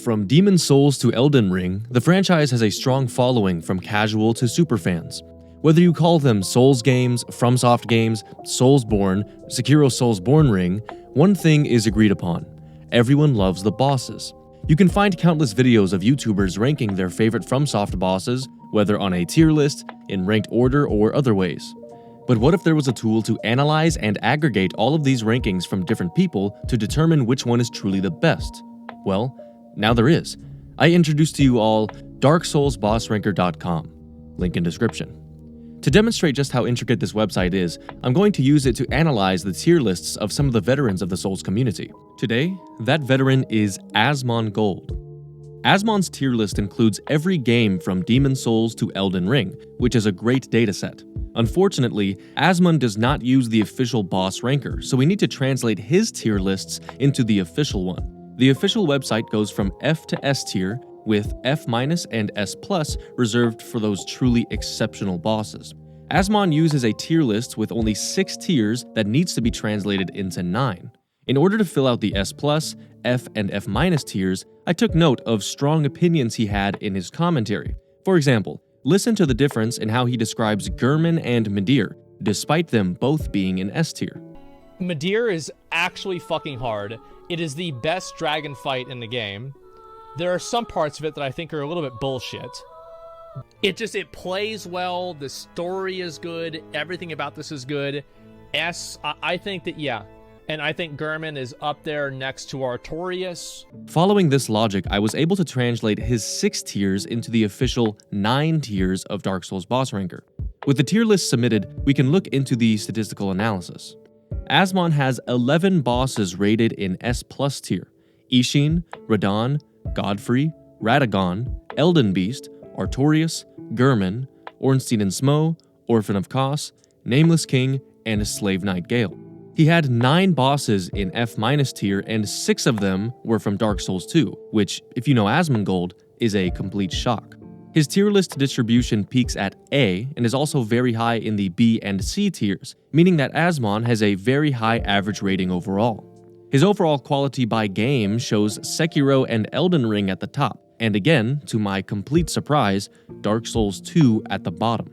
From Demon Souls to Elden Ring, the franchise has a strong following from casual to superfans. Whether you call them Souls games, FromSoft games, Soulsborne, Sekiro Soulsborne Ring, one thing is agreed upon. Everyone loves the bosses. You can find countless videos of YouTubers ranking their favorite FromSoft bosses, whether on a tier list, in ranked order, or other ways. But what if there was a tool to analyze and aggregate all of these rankings from different people to determine which one is truly the best? Well, now there is. I introduce to you all DarkSoulsBossRanker.com. Link in description. To demonstrate just how intricate this website is, I'm going to use it to analyze the tier lists of some of the veterans of the Souls community. Today, that veteran is Asmongold. Asmon's tier list includes every game from Demon Souls to Elden Ring, which is a great dataset. Unfortunately, Asmon does not use the official boss ranker, so we need to translate his tier lists into the official one. The official website goes from F to S tier, with F- and S+ reserved for those truly exceptional bosses. Asmon uses a tier list with only 6 tiers that needs to be translated into 9. In order to fill out the S+, F, and F- tiers, I took note of strong opinions he had in his commentary. For example, listen to the difference in how he describes Gehrman and Midir, despite them both being in S tier. Midir is actually fucking hard. It is the best dragon fight in the game. There are some parts of it that I think are a little bit bullshit. It plays well, the story is good, everything about this is good. I think that, yeah. And I think Gehrman is up there next to Artorias. Following this logic, I was able to translate his 6 tiers into the official 9 tiers of Dark Souls Boss Ranker. With the tier list submitted, we can look into the statistical analysis. Asmon has 11 bosses rated in S+ tier: Ishin, Radahn, Godfrey, Radagon, Elden Beast, Artorias, Gehrman, Ornstein and Smo, Orphan of Kos, Nameless King, and Slave Knight Gale. He had 9 bosses in F- tier, and 6 of them were from Dark Souls 2, which, if you know Asmongold, is a complete shock. His tier list distribution peaks at A and is also very high in the B and C tiers, meaning that Asmon has a very high average rating overall. His overall quality by game shows Sekiro and Elden Ring at the top, and again, to my complete surprise, Dark Souls 2 at the bottom.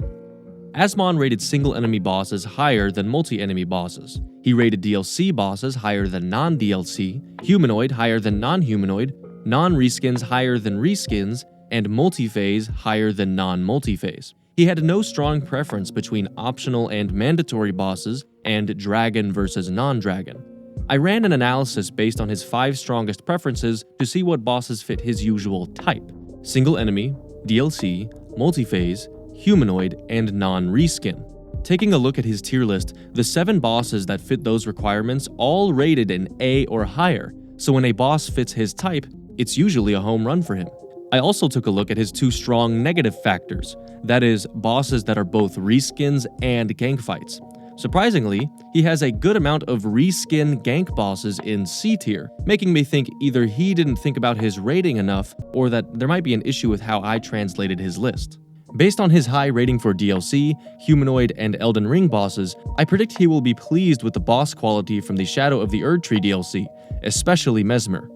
Asmon rated single enemy bosses higher than multi-enemy bosses. He rated DLC bosses higher than non-DLC, humanoid higher than non-humanoid, non-reskins higher than reskins, and multi-phase higher than non-multi-phase. He had no strong preference between optional and mandatory bosses and dragon versus non-dragon. I ran an analysis based on his 5 strongest preferences to see what bosses fit his usual type: single enemy, DLC, multi-phase, humanoid, and non-reskin. Taking a look at his tier list, the 7 bosses that fit those requirements all rated an A or higher, so when a boss fits his type, it's usually a home run for him. I also took a look at his 2 strong negative factors, that is, bosses that are both reskins and gank fights. Surprisingly, he has a good amount of reskin gank bosses in C tier, making me think either he didn't think about his rating enough, or that there might be an issue with how I translated his list. Based on his high rating for DLC, humanoid, and Elden Ring bosses, I predict he will be pleased with the boss quality from the Shadow of the Erdtree DLC, especially Mesmer.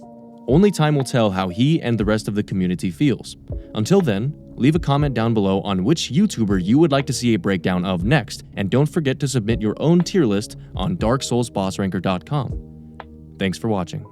Only time will tell how he and the rest of the community feels. Until then, leave a comment down below on which YouTuber you would like to see a breakdown of next, and don't forget to submit your own tier list on DarkSoulsBossRanker.com. Thanks for watching.